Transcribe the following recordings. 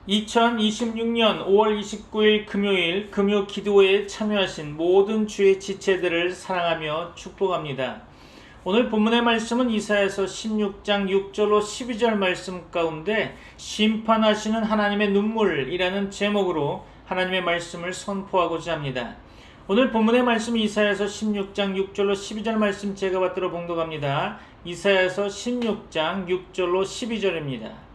2026년 5월 29일 금요일 금요 기도회에 참여하신 모든 주의 지체들을 사랑하며 축복합니다. 오늘 본문의 말씀은 이사야서 16장 6절로 12절 말씀 가운데 심판하시는 하나님의 눈물이라는 제목으로 하나님의 말씀을 선포하고자 합니다. 오늘 본문의 말씀은 이사야서 16장 6절로 12절 말씀 제가 받들어 봉독합니다. 이사야서 16장 6절로 12절입니다.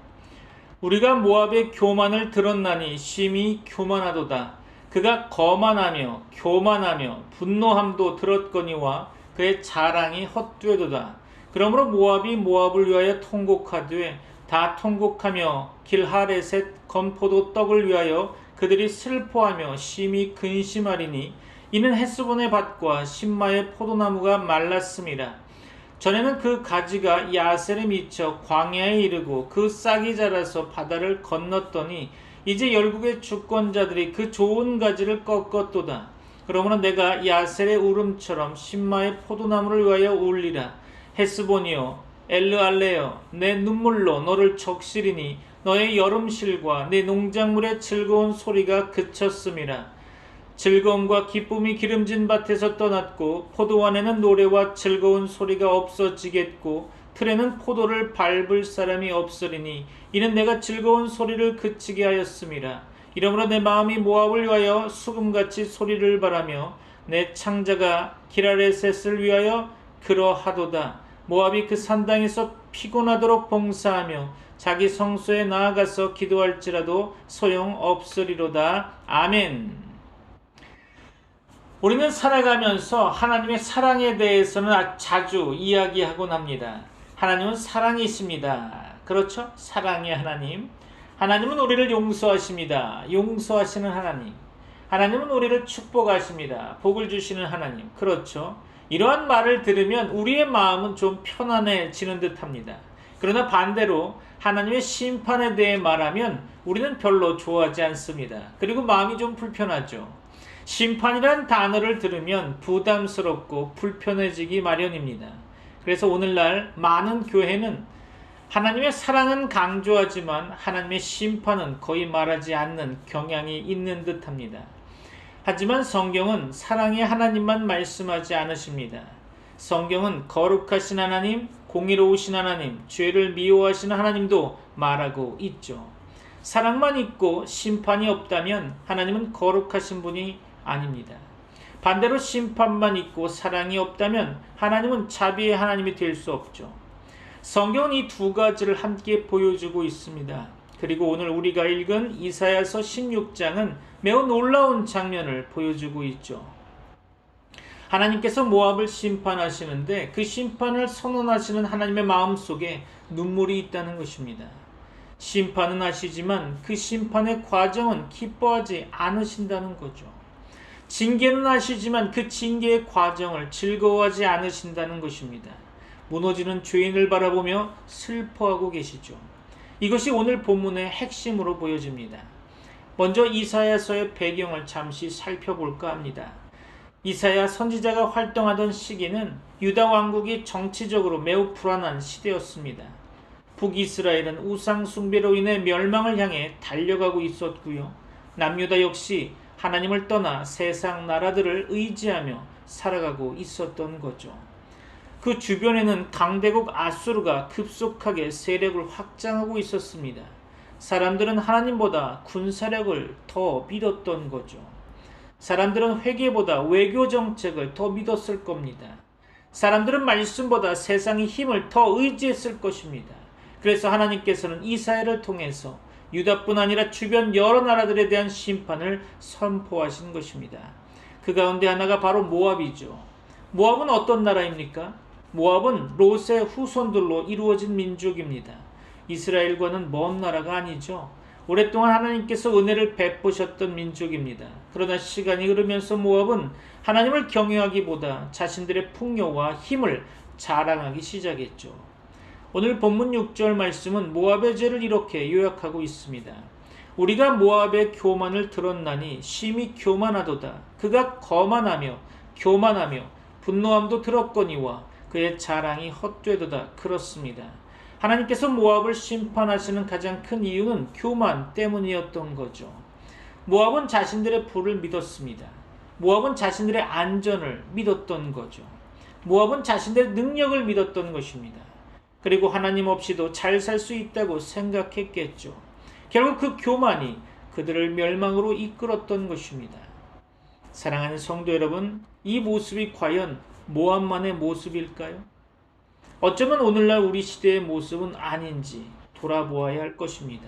우리가 모압의 교만을 들었나니 심히 교만하도다. 그가 거만하며 교만하며 분노함도 들었거니와 그의 자랑이 헛되도다. 그러므로 모압이 모압을 위하여 통곡하되 다 통곡하며 길하레셋 건포도 떡을 위하여 그들이 슬퍼하며 심히 근심하리니 이는 헤스본의 밭과 신마의 포도나무가 말랐음이라. 전에는 그 가지가 야셀에 미쳐 광야에 이르고 그 싹이 자라서 바다를 건넜더니 이제 열국의 주권자들이 그 좋은 가지를 꺾었도다. 그러므로 내가 야셀의 울음처럼 신마의 포도나무를 위하여 울리라. 헤스본이여 엘르알레여 내 눈물로 너를 적시리니 너의 여름실과 내 농작물의 즐거운 소리가 그쳤음이라. 즐거움과 기쁨이 기름진 밭에서 떠났고 포도원에는 노래와 즐거운 소리가 없어지겠고 틀에는 포도를 밟을 사람이 없으리니 이는 내가 즐거운 소리를 그치게 하였음이라. 이러므로 내 마음이 모압을 위하여 수금같이 소리를 바라며 내 창자가 기라레셋을 위하여 그러하도다. 모압이 그 산당에서 피곤하도록 봉사하며 자기 성소에 나아가서 기도할지라도 소용없으리로다. 아멘. 우리는 살아가면서 하나님의 사랑에 대해서는 자주 이야기하곤 합니다. 하나님은 사랑이십니다. 그렇죠? 사랑의 하나님. 하나님은 우리를 용서하십니다. 용서하시는 하나님. 하나님은 우리를 축복하십니다. 복을 주시는 하나님. 그렇죠? 이러한 말을 들으면 우리의 마음은 좀 편안해지는 듯 합니다. 그러나 반대로 하나님의 심판에 대해 말하면 우리는 별로 좋아하지 않습니다. 그리고 마음이 좀 불편하죠. 심판이란 단어를 들으면 부담스럽고 불편해지기 마련입니다. 그래서 오늘날 많은 교회는 하나님의 사랑은 강조하지만 하나님의 심판은 거의 말하지 않는 경향이 있는 듯합니다. 하지만 성경은 사랑의 하나님만 말씀하지 않으십니다. 성경은 거룩하신 하나님, 공의로우신 하나님, 죄를 미워하시는 하나님도 말하고 있죠. 사랑만 있고 심판이 없다면 하나님은 거룩하신 분이 아닙니다. 반대로 심판만 있고 사랑이 없다면 하나님은 자비의 하나님이 될 수 없죠. 성경은 이 두 가지를 함께 보여주고 있습니다. 그리고 오늘 우리가 읽은 이사야서 16장은 매우 놀라운 장면을 보여주고 있죠. 하나님께서 모압을 심판하시는데 그 심판을 선언하시는 하나님의 마음속에 눈물이 있다는 것입니다. 심판은 하시지만 그 심판의 과정은 기뻐하지 않으신다는 거죠. 징계는 하시지만 그 징계의 과정을 즐거워하지 않으신다는 것입니다. 무너지는 죄인을 바라보며 슬퍼하고 계시죠. 이것이 오늘 본문의 핵심으로 보여집니다. 먼저 이사야서의 배경을 잠시 살펴볼까 합니다. 이사야 선지자가 활동하던 시기는 유다 왕국이 정치적으로 매우 불안한 시대였습니다. 북이스라엘은 우상 숭배로 인해 멸망을 향해 달려가고 있었고요. 남유다 역시 하나님을 떠나 세상 나라들을 의지하며 살아가고 있었던 거죠. 그 주변에는 강대국 아수르가 급속하게 세력을 확장하고 있었습니다. 사람들은 하나님보다 군사력을 더 믿었던 거죠. 사람들은 회개보다 외교 정책을 더 믿었을 겁니다. 사람들은 말씀보다 세상의 힘을 더 의지했을 것입니다. 그래서 하나님께서는 이사야를 통해서 유다뿐 아니라 주변 여러 나라들에 대한 심판을 선포하신 것입니다. 그 가운데 하나가 바로 모압이죠. 모압은 어떤 나라입니까? 모압은 롯의 후손들로 이루어진 민족입니다. 이스라엘과는 먼 나라가 아니죠. 오랫동안 하나님께서 은혜를 베푸셨던 민족입니다. 그러나 시간이 흐르면서 모압은 하나님을 경외하기보다 자신들의 풍요와 힘을 자랑하기 시작했죠. 오늘 본문 6절 말씀은 모압의 죄를 이렇게 요약하고 있습니다. 우리가 모압의 교만을 들었나니 심히 교만하도다. 그가 거만하며 교만하며 분노함도 들었거니와 그의 자랑이 헛되도다. 그렇습니다. 하나님께서 모압을 심판하시는 가장 큰 이유는 교만 때문이었던 거죠. 모압은 자신들의 부를 믿었습니다. 모압은 자신들의 안전을 믿었던 거죠. 모압은 자신들의 능력을 믿었던 것입니다. 그리고 하나님 없이도 잘 살 수 있다고 생각했겠죠. 결국 그 교만이 그들을 멸망으로 이끌었던 것입니다. 사랑하는 성도 여러분, 이 모습이 과연 모압만의 모습일까요? 어쩌면 오늘날 우리 시대의 모습은 아닌지 돌아보아야 할 것입니다.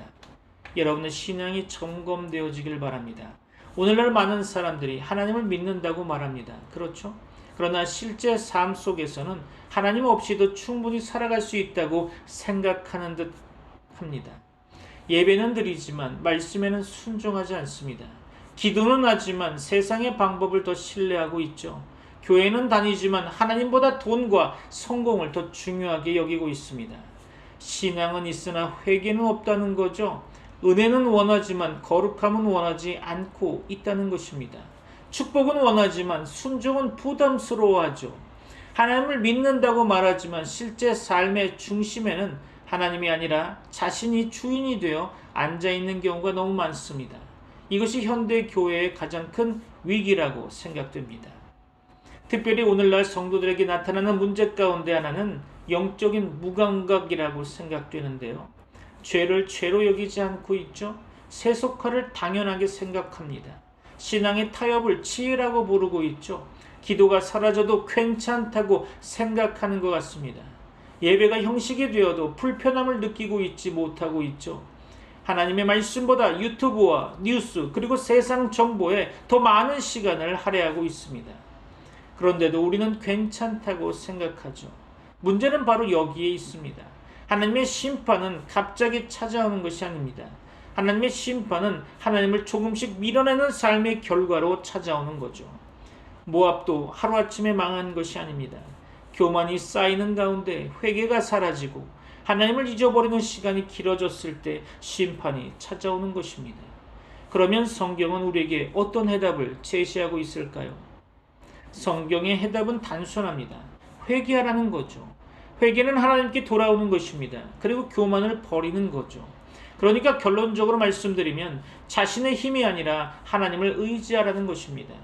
여러분의 신앙이 점검되어지길 바랍니다. 오늘날 많은 사람들이 하나님을 믿는다고 말합니다. 그렇죠? 그러나 실제 삶 속에서는 하나님 없이도 충분히 살아갈 수 있다고 생각하는 듯 합니다. 예배는 드리지만 말씀에는 순종하지 않습니다. 기도는 하지만 세상의 방법을 더 신뢰하고 있죠. 교회는 다니지만 하나님보다 돈과 성공을 더 중요하게 여기고 있습니다. 신앙은 있으나 회개는 없다는 거죠. 은혜는 원하지만 거룩함은 원하지 않고 있다는 것입니다. 축복은 원하지만 순종은 부담스러워하죠. 하나님을 믿는다고 말하지만 실제 삶의 중심에는 하나님이 아니라 자신이 주인이 되어 앉아있는 경우가 너무 많습니다. 이것이 현대 교회의 가장 큰 위기라고 생각됩니다. 특별히 오늘날 성도들에게 나타나는 문제 가운데 하나는 영적인 무감각이라고 생각되는데요. 죄를 죄로 여기지 않고 있죠. 세속화를 당연하게 생각합니다. 신앙의 타협을 지혜라고 부르고 있죠. 기도가 사라져도 괜찮다고 생각하는 것 같습니다. 예배가 형식이 되어도 불편함을 느끼고 있지 못하고 있죠. 하나님의 말씀보다 유튜브와 뉴스 그리고 세상 정보에 더 많은 시간을 할애하고 있습니다. 그런데도 우리는 괜찮다고 생각하죠. 문제는 바로 여기에 있습니다. 하나님의 심판은 갑자기 찾아오는 것이 아닙니다. 하나님의 심판은 하나님을 조금씩 밀어내는 삶의 결과로 찾아오는 거죠. 모압도 하루아침에 망한 것이 아닙니다. 교만이 쌓이는 가운데 회개가 사라지고 하나님을 잊어버리는 시간이 길어졌을 때 심판이 찾아오는 것입니다. 그러면 성경은 우리에게 어떤 해답을 제시하고 있을까요? 성경의 해답은 단순합니다. 회개하라는 거죠. 회개는 하나님께 돌아오는 것입니다. 그리고 교만을 버리는 거죠. 그러니까 결론적으로 말씀드리면 자신의 힘이 아니라 하나님을 의지하라는 것입니다.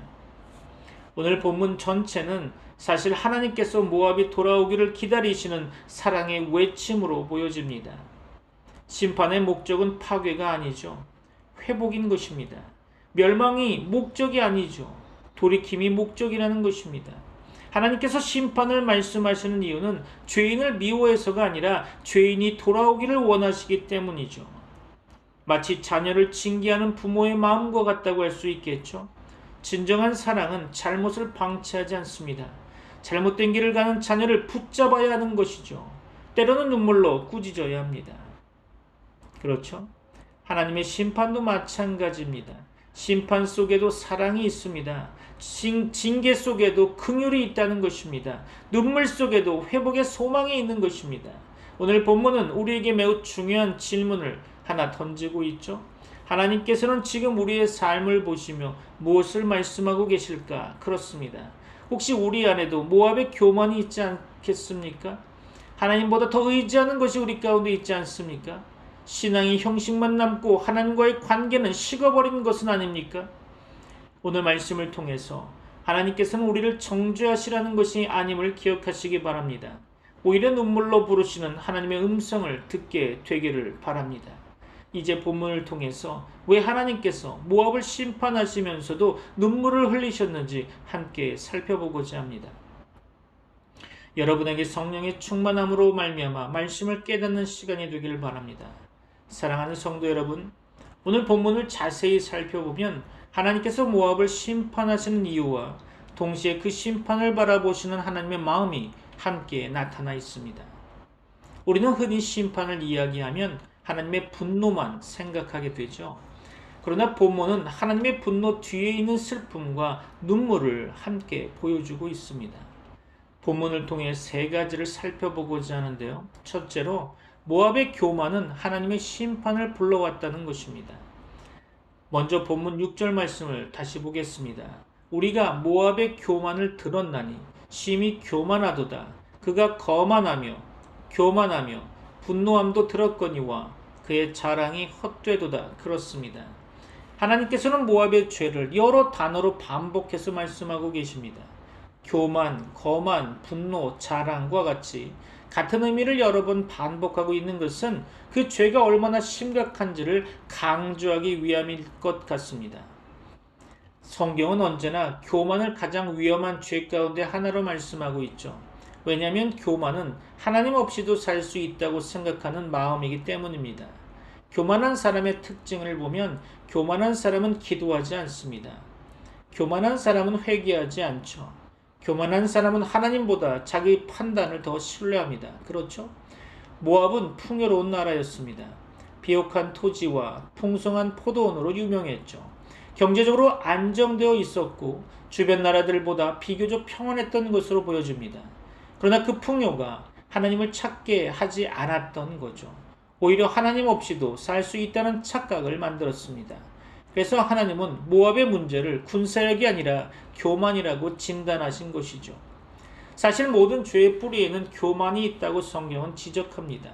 오늘 본문 전체는 사실 하나님께서 모압이 돌아오기를 기다리시는 사랑의 외침으로 보여집니다. 심판의 목적은 파괴가 아니죠. 회복인 것입니다. 멸망이 목적이 아니죠. 돌이킴이 목적이라는 것입니다. 하나님께서 심판을 말씀하시는 이유는 죄인을 미워해서가 아니라 죄인이 돌아오기를 원하시기 때문이죠. 마치 자녀를 징계하는 부모의 마음과 같다고 할 수 있겠죠. 진정한 사랑은 잘못을 방치하지 않습니다. 잘못된 길을 가는 자녀를 붙잡아야 하는 것이죠. 때로는 눈물로 꾸짖어야 합니다. 그렇죠? 하나님의 심판도 마찬가지입니다. 심판 속에도 사랑이 있습니다. 징계 속에도 긍휼이 있다는 것입니다. 눈물 속에도 회복의 소망이 있는 것입니다. 오늘 본문은 우리에게 매우 중요한 질문을 하나 던지고 있죠. 하나님께서는 지금 우리의 삶을 보시며 무엇을 말씀하고 계실까? 그렇습니다. 혹시 우리 안에도 모압의 교만이 있지 않겠습니까? 하나님보다 더 의지하는 것이 우리 가운데 있지 않습니까? 신앙이 형식만 남고 하나님과의 관계는 식어버린 것은 아닙니까? 오늘 말씀을 통해서 하나님께서는 우리를 정죄하시라는 것이 아님을 기억하시기 바랍니다. 오히려 눈물로 부르시는 하나님의 음성을 듣게 되기를 바랍니다. 이제 본문을 통해서 왜 하나님께서 모압을 심판하시면서도 눈물을 흘리셨는지 함께 살펴보고자 합니다. 여러분에게 성령의 충만함으로 말미암아 말씀을 깨닫는 시간이 되기를 바랍니다. 사랑하는 성도 여러분, 오늘 본문을 자세히 살펴보면 하나님께서 모압을 심판하시는 이유와 동시에 그 심판을 바라보시는 하나님의 마음이 함께 나타나 있습니다. 우리는 흔히 심판을 이야기하면 하나님의 분노만 생각하게 되죠. 그러나 본문은 하나님의 분노 뒤에 있는 슬픔과 눈물을 함께 보여주고 있습니다. 본문을 통해 세 가지를 살펴보고자 하는데요. 첫째로 모압의 교만은 하나님의 심판을 불러왔다는 것입니다. 먼저 본문 6절 말씀을 다시 보겠습니다. 우리가 모압의 교만을 들었나니 심히 교만하도다. 그가 거만하며 교만하며 분노함도 들었거니와 그의 자랑이 헛되도다. 그렇습니다. 하나님께서는 모압의 죄를 여러 단어로 반복해서 말씀하고 계십니다. 교만, 거만, 분노, 자랑과 같이 같은 의미를 여러 번 반복하고 있는 것은 그 죄가 얼마나 심각한지를 강조하기 위함일 것 같습니다. 성경은 언제나 교만을 가장 위험한 죄 가운데 하나로 말씀하고 있죠. 왜냐하면 교만은 하나님 없이도 살 수 있다고 생각하는 마음이기 때문입니다. 교만한 사람의 특징을 보면 교만한 사람은 기도하지 않습니다. 교만한 사람은 회개하지 않죠. 교만한 사람은 하나님보다 자기 판단을 더 신뢰합니다. 그렇죠? 모압은 풍요로운 나라였습니다. 비옥한 토지와 풍성한 포도원으로 유명했죠. 경제적으로 안정되어 있었고 주변 나라들보다 비교적 평안했던 것으로 보여집니다. 그러나 그 풍요가 하나님을 찾게 하지 않았던 거죠. 오히려 하나님 없이도 살 수 있다는 착각을 만들었습니다. 그래서 하나님은 모압의 문제를 군사력이 아니라 교만이라고 진단하신 것이죠. 사실 모든 죄의 뿌리에는 교만이 있다고 성경은 지적합니다.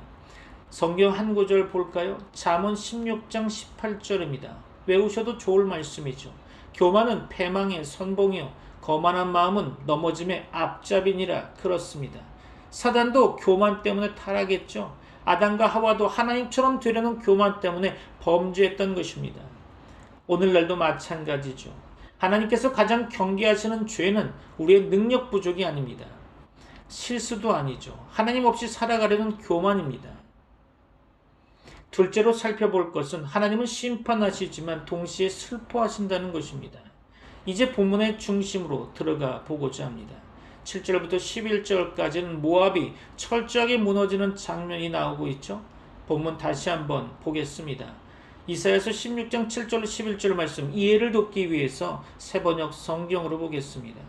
성경 한 구절 볼까요? 잠언 16장 18절입니다. 외우셔도 좋을 말씀이죠. 교만은 패망의 선봉이요 거만한 마음은 넘어짐의 앞잡이니라. 그렇습니다. 사단도 교만 때문에 타락했죠. 아담과 하와도 하나님처럼 되려는 교만 때문에 범죄했던 것입니다. 오늘날도 마찬가지죠. 하나님께서 가장 경계하시는 죄는 우리의 능력 부족이 아닙니다. 실수도 아니죠. 하나님 없이 살아가려는 교만입니다. 둘째로 살펴볼 것은 하나님은 심판하시지만 동시에 슬퍼하신다는 것입니다. 이제 본문의 중심으로 들어가 보고자 합니다. 7절부터 11절까지는 모압이 철저하게 무너지는 장면이 나오고 있죠. 본문 다시 한번 보겠습니다. 이사야서 16장 7절 11절 말씀 이해를 돕기 위해서 세번역 성경으로 보겠습니다.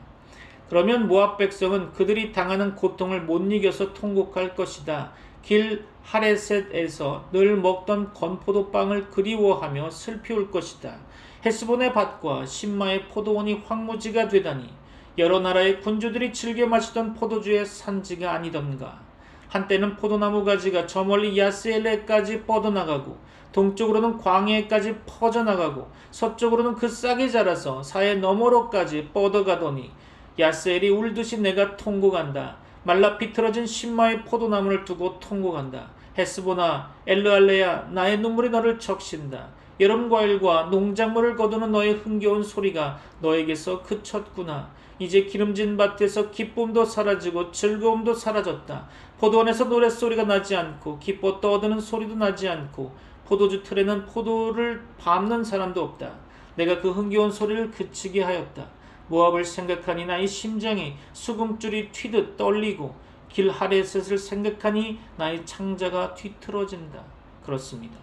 그러면 모압 백성은 그들이 당하는 고통을 못 이겨서 통곡할 것이다. 길 하레셋에서 늘 먹던 건포도빵을 그리워하며 슬피울 것이다. 헤스본의 밭과 신마의 포도원이 황무지가 되다니 여러 나라의 군주들이 즐겨 마시던 포도주의 산지가 아니던가. 한때는 포도나무 가지가 저 멀리 야스엘레까지 뻗어나가고 동쪽으로는 광야까지 퍼져나가고 서쪽으로는 그 싹이 자라서 사해 너머로까지 뻗어가더니 야스엘이 울듯이 내가 통곡한다. 말라 비틀어진 신마의 포도나무를 두고 통곡한다. 헤스보나 엘르알레야 나의 눈물이 너를 적신다. 여름 과일과 농작물을 거두는 너의 흥겨운 소리가 너에게서 그쳤구나. 이제 기름진 밭에서 기쁨도 사라지고 즐거움도 사라졌다. 포도원에서 노랫소리가 나지 않고 기뻐 떠드는 소리도 나지 않고 포도주 틀에는 포도를 밟는 사람도 없다. 내가 그 흥겨운 소리를 그치게 하였다. 모압을 생각하니 나의 심장이 수금줄이 튀듯 떨리고 길 하레셋을 생각하니 나의 창자가 뒤틀어진다. 그렇습니다.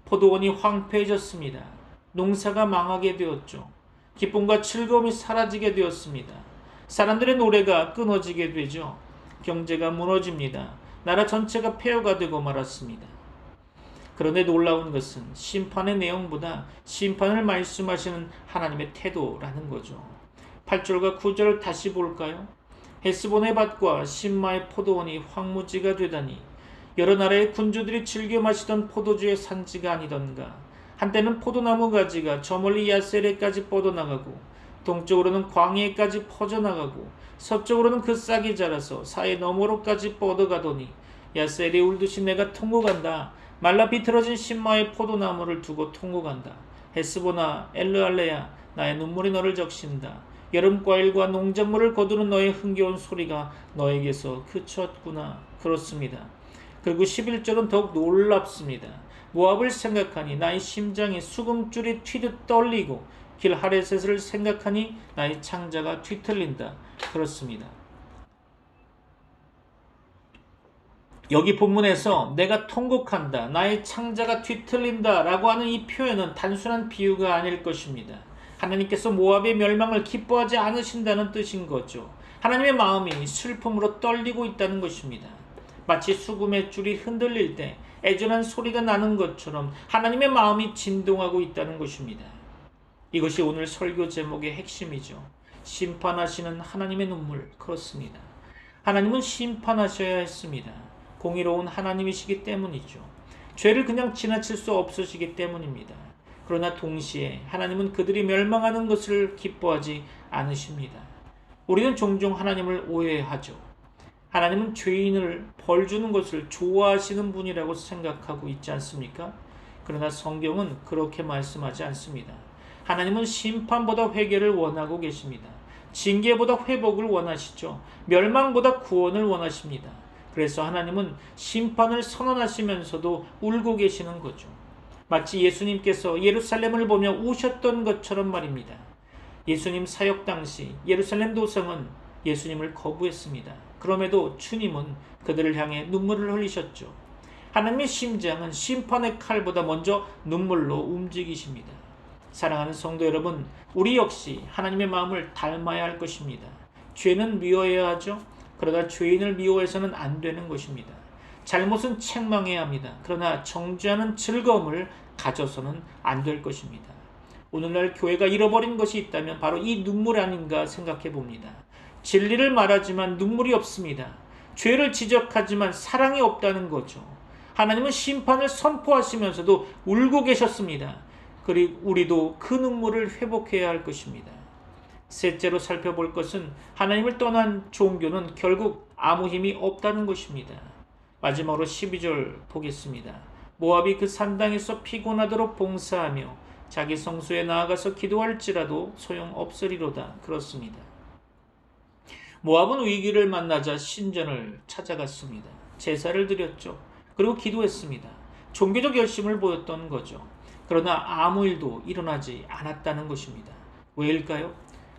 포도원이 황폐해졌습니다. 농사가 망하게 되었죠. 기쁨과 즐거움이 사라지게 되었습니다. 사람들의 노래가 끊어지게 되죠. 경제가 무너집니다. 나라 전체가 폐허가 되고 말았습니다. 그런데 놀라운 것은 심판의 내용보다 심판을 말씀하시는 하나님의 태도라는 거죠. 8절과 9절을 다시 볼까요? 헤스본의 밭과 신마의 포도원이 황무지가 되다니 여러 나라의 군주들이 즐겨 마시던 포도주의 산지가 아니던가. 한때는 포도나무 가지가 저 멀리 야세레까지 뻗어나가고 동쪽으로는 광야까지 퍼져나가고 서쪽으로는 그 싹이 자라서 사해 너머로까지 뻗어가더니 야셀이 울듯이 내가 통곡한다. 말라 비틀어진 신마의 포도나무를 두고 통곡한다. 헤스보나 엘르알레야 나의 눈물이 너를 적신다. 여름 과일과 농작물을 거두는 너의 흥겨운 소리가 너에게서 그쳤구나. 그렇습니다. 그리고 11절은 더욱 놀랍습니다. 모압을 생각하니 나의 심장이 수금줄이 튀듯 떨리고 길 하레셋을 생각하니 나의 창자가 뒤틀린다. 그렇습니다. 여기 본문에서 내가 통곡한다, 나의 창자가 뒤틀린다 라고 하는 이 표현은 단순한 비유가 아닐 것입니다. 하나님께서 모압의 멸망을 기뻐하지 않으신다는 뜻인 거죠. 하나님의 마음이 슬픔으로 떨리고 있다는 것입니다. 마치 수금의 줄이 흔들릴 때 애절한 소리가 나는 것처럼 하나님의 마음이 진동하고 있다는 것입니다. 이것이 오늘 설교 제목의 핵심이죠. 심판하시는 하나님의 눈물. 그렇습니다. 하나님은 심판하셔야 했습니다. 공의로운 하나님이시기 때문이죠. 죄를 그냥 지나칠 수 없으시기 때문입니다. 그러나 동시에 하나님은 그들이 멸망하는 것을 기뻐하지 않으십니다. 우리는 종종 하나님을 오해하죠. 하나님은 죄인을 벌 주는 것을 좋아하시는 분이라고 생각하고 있지 않습니까? 그러나 성경은 그렇게 말씀하지 않습니다. 하나님은 심판보다 회개를 원하고 계십니다. 징계보다 회복을 원하시죠. 멸망보다 구원을 원하십니다. 그래서 하나님은 심판을 선언하시면서도 울고 계시는 거죠. 마치 예수님께서 예루살렘을 보며 우셨던 것처럼 말입니다. 예수님 사역 당시 예루살렘 도성은 예수님을 거부했습니다. 그럼에도 주님은 그들을 향해 눈물을 흘리셨죠. 하나님의 심장은 심판의 칼보다 먼저 눈물로 움직이십니다. 사랑하는 성도 여러분, 우리 역시 하나님의 마음을 닮아야 할 것입니다. 죄는 미워해야 하죠. 그러나 죄인을 미워해서는 안 되는 것입니다. 잘못은 책망해야 합니다. 그러나 정죄하는 즐거움을 가져서는 안 될 것입니다. 오늘날 교회가 잃어버린 것이 있다면 바로 이 눈물 아닌가 생각해 봅니다. 진리를 말하지만 눈물이 없습니다. 죄를 지적하지만 사랑이 없다는 거죠. 하나님은 심판을 선포하시면서도 울고 계셨습니다. 그리고 우리도 그 눈물을 회복해야 할 것입니다. 셋째로 살펴볼 것은 하나님을 떠난 종교는 결국 아무 힘이 없다는 것입니다. 마지막으로 12절 보겠습니다. 모압이 그 산당에서 피곤하도록 봉사하며 자기 성소에 나아가서 기도할지라도 소용없으리로다. 그렇습니다. 모압은 위기를 만나자 신전을 찾아갔습니다. 제사를 드렸죠. 그리고 기도했습니다. 종교적 열심을 보였던 거죠. 그러나 아무 일도 일어나지 않았다는 것입니다. 왜일까요?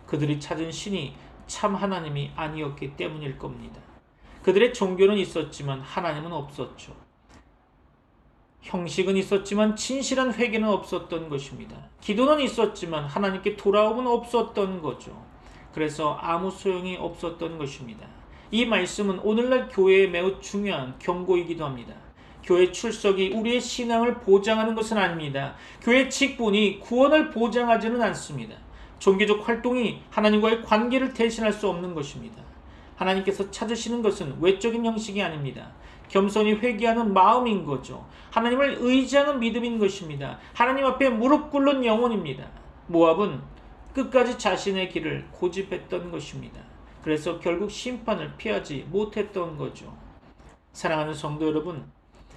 그들이 찾은 신이 참 하나님이 아니었기 때문일 겁니다. 그들의 종교는 있었지만 하나님은 없었죠. 형식은 있었지만 진실한 회개는 없었던 것입니다. 기도는 있었지만 하나님께 돌아옴은 없었던 거죠. 그래서 아무 소용이 없었던 것입니다. 이 말씀은 오늘날 교회에 매우 중요한 경고이기도 합니다. 교회 출석이 우리의 신앙을 보장하는 것은 아닙니다. 교회 직분이 구원을 보장하지는 않습니다. 종교적 활동이 하나님과의 관계를 대신할 수 없는 것입니다. 하나님께서 찾으시는 것은 외적인 형식이 아닙니다. 겸손히 회개하는 마음인 거죠. 하나님을 의지하는 믿음인 것입니다. 하나님 앞에 무릎 꿇는 영혼입니다. 모압은 끝까지 자신의 길을 고집했던 것입니다. 그래서 결국 심판을 피하지 못했던 거죠. 사랑하는 성도 여러분,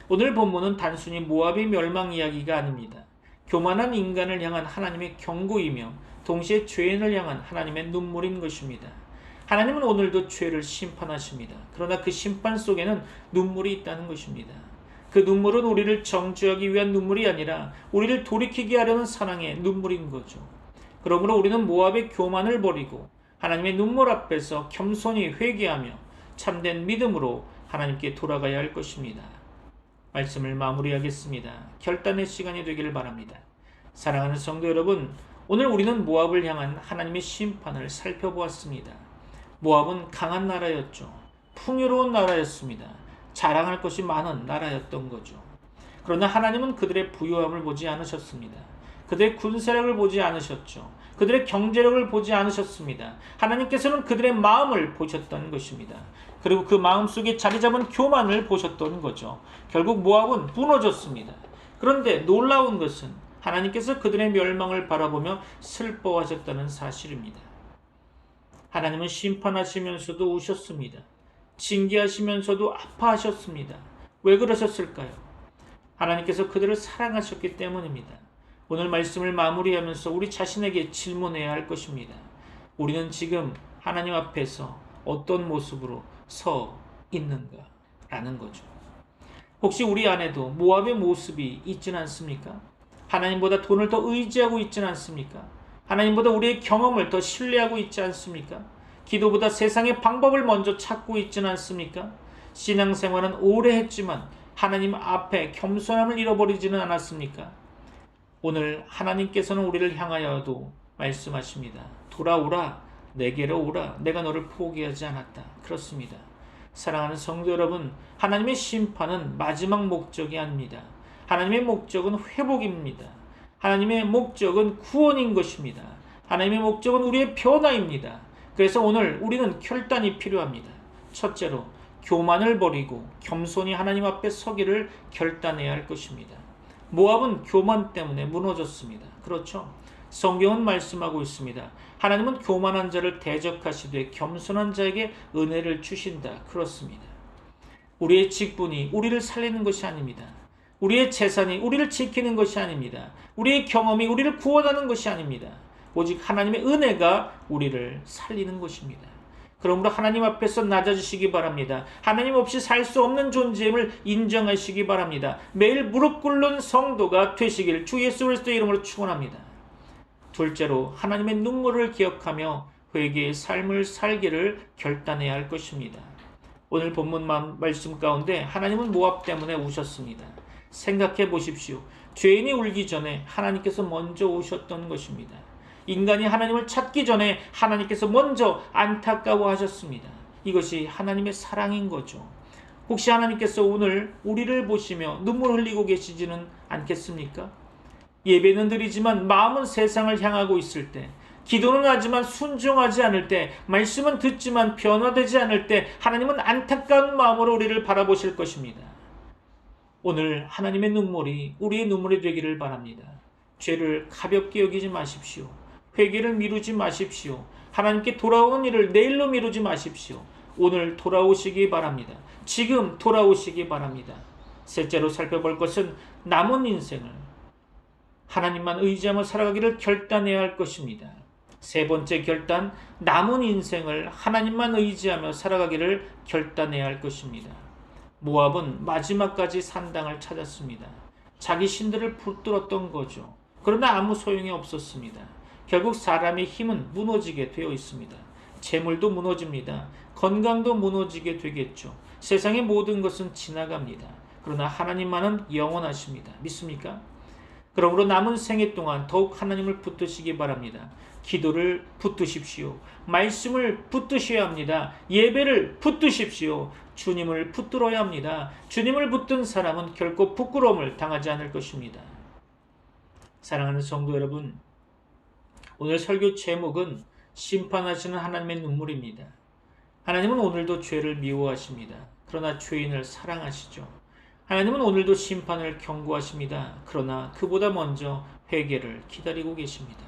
오늘 본문은 단순히 모압의 멸망 이야기가 아닙니다. 교만한 인간을 향한 하나님의 경고이며 동시에 죄인을 향한 하나님의 눈물인 것입니다. 하나님은 오늘도 죄를 심판하십니다. 그러나 그 심판 속에는 눈물이 있다는 것입니다. 그 눈물은 우리를 정죄하기 위한 눈물이 아니라 우리를 돌이키게 하려는 사랑의 눈물인 거죠. 그러므로 우리는 모압의 교만을 버리고 하나님의 눈물 앞에서 겸손히 회개하며 참된 믿음으로 하나님께 돌아가야 할 것입니다. 말씀을 마무리하겠습니다. 결단의 시간이 되기를 바랍니다. 사랑하는 성도 여러분, 오늘 우리는 모압을 향한 하나님의 심판을 살펴보았습니다. 모압은 강한 나라였죠. 풍요로운 나라였습니다. 자랑할 것이 많은 나라였던 거죠. 그러나 하나님은 그들의 부유함을 보지 않으셨습니다. 그들의 군사력을 보지 않으셨죠. 그들의 경제력을 보지 않으셨습니다. 하나님께서는 그들의 마음을 보셨던 것입니다. 그리고 그 마음속에 자리 잡은 교만을 보셨던 거죠. 결국 모압은 무너졌습니다. 그런데 놀라운 것은 하나님께서 그들의 멸망을 바라보며 슬퍼하셨다는 사실입니다. 하나님은 심판하시면서도 우셨습니다. 징계하시면서도 아파하셨습니다. 왜 그러셨을까요? 하나님께서 그들을 사랑하셨기 때문입니다. 오늘 말씀을 마무리하면서 우리 자신에게 질문해야 할 것입니다. 우리는 지금 하나님 앞에서 어떤 모습으로 서 있는가? 라는 거죠. 혹시 우리 안에도 모압의 모습이 있지는 않습니까? 하나님보다 돈을 더 의지하고 있지는 않습니까? 하나님보다 우리의 경험을 더 신뢰하고 있지 않습니까? 기도보다 세상의 방법을 먼저 찾고 있지는 않습니까? 신앙생활은 오래 했지만 하나님 앞에 겸손함을 잃어버리지는 않았습니까? 오늘 하나님께서는 우리를 향하여도 말씀하십니다. 돌아오라, 내게로 오라, 내가 너를 포기하지 않았다. 그렇습니다. 사랑하는 성도 여러분, 하나님의 심판은 마지막 목적이 아닙니다. 하나님의 목적은 회복입니다. 하나님의 목적은 구원인 것입니다. 하나님의 목적은 우리의 변화입니다. 그래서 오늘 우리는 결단이 필요합니다. 첫째로, 교만을 버리고 겸손히 하나님 앞에 서기를 결단해야 할 것입니다. 모압은 교만 때문에 무너졌습니다. 그렇죠? 성경은 말씀하고 있습니다. 하나님은 교만한 자를 대적하시되 겸손한 자에게 은혜를 주신다. 그렇습니다. 우리의 직분이 우리를 살리는 것이 아닙니다. 우리의 재산이 우리를 지키는 것이 아닙니다. 우리의 경험이 우리를 구원하는 것이 아닙니다. 오직 하나님의 은혜가 우리를 살리는 것입니다. 그러므로 하나님 앞에서 낮아지시기 바랍니다. 하나님 없이 살 수 없는 존재임을 인정하시기 바랍니다. 매일 무릎 꿇는 성도가 되시길 주 예수 그리스도의 이름으로 축원합니다. 둘째로 하나님의 눈물을 기억하며 회개의 삶을 살기를 결단해야 할 것입니다. 오늘 본문 말씀 가운데 하나님은 모압 때문에 우셨습니다. 생각해 보십시오. 죄인이 울기 전에 하나님께서 먼저 오셨던 것입니다. 인간이 하나님을 찾기 전에 하나님께서 먼저 안타까워하셨습니다. 이것이 하나님의 사랑인 거죠. 혹시 하나님께서 오늘 우리를 보시며 눈물 흘리고 계시지는 않겠습니까? 예배는 드리지만 마음은 세상을 향하고 있을 때, 기도는 하지만 순종하지 않을 때, 말씀은 듣지만 변화되지 않을 때 하나님은 안타까운 마음으로 우리를 바라보실 것입니다. 오늘 하나님의 눈물이 우리의 눈물이 되기를 바랍니다. 죄를 가볍게 여기지 마십시오. 회개를 미루지 마십시오. 하나님께 돌아오는 일을 내일로 미루지 마십시오. 오늘 돌아오시기 바랍니다. 지금 돌아오시기 바랍니다. 셋째로 살펴볼 것은 남은 인생을 하나님만 의지하며 살아가기를 결단해야 할 것입니다. 세 번째 결단, 남은 인생을 하나님만 의지하며 살아가기를 결단해야 할 것입니다. 모압은 마지막까지 산당을 찾았습니다. 자기 신들을 붙들었던 거죠. 그러나 아무 소용이 없었습니다. 결국 사람의 힘은 무너지게 되어 있습니다. 재물도 무너집니다. 건강도 무너지게 되겠죠. 세상의 모든 것은 지나갑니다. 그러나 하나님만은 영원하십니다. 믿습니까? 그러므로 남은 생애 동안 더욱 하나님을 붙드시기 바랍니다. 기도를 붙드십시오. 말씀을 붙드셔야 합니다. 예배를 붙드십시오. 주님을 붙들어야 합니다. 주님을 붙든 사람은 결코 부끄러움을 당하지 않을 것입니다. 사랑하는 성도 여러분, 오늘 설교 제목은 심판하시는 하나님의 눈물입니다. 하나님은 오늘도 죄를 미워하십니다. 그러나 죄인을 사랑하시죠. 하나님은 오늘도 심판을 경고하십니다. 그러나 그보다 먼저 회개를 기다리고 계십니다.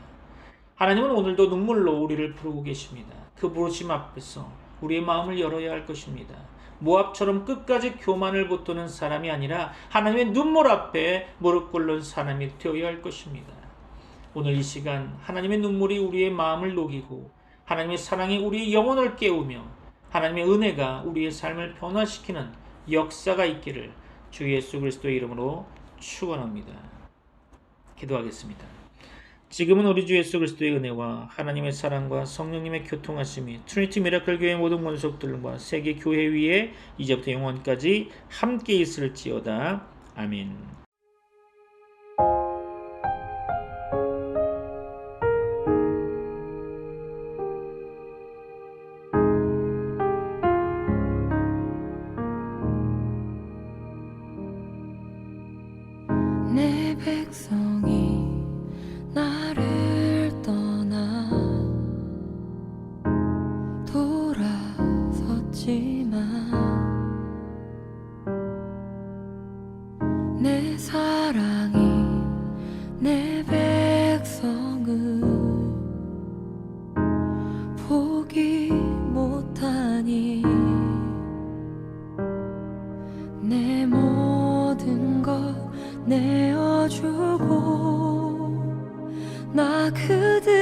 하나님은 오늘도 눈물로 우리를 부르고 계십니다. 그 부르심 앞에서 우리의 마음을 열어야 할 것입니다. 모압처럼 끝까지 교만을 붙드는 사람이 아니라 하나님의 눈물 앞에 무릎 꿇는 사람이 되어야 할 것입니다. 오늘 이 시간 하나님의 눈물이 우리의 마음을 녹이고 하나님의 사랑이 우리의 영혼을 깨우며 하나님의 은혜가 우리의 삶을 변화시키는 역사가 있기를 주 예수 그리스도의 이름으로 축원합니다. 기도하겠습니다. 지금은 우리 주 예수 그리스도의 은혜와 하나님의 사랑과 성령님의 교통하심이 트리니티 미라클 교회 모든 권속들과 세계 교회 위에 이제부터 영원까지 함께 있을지어다. 아멘. 내 백성이 나를 떠나 돌아섰지만 내 사랑이 내 백성을 포기 못하니 내 모든 것 내어주고 나 그들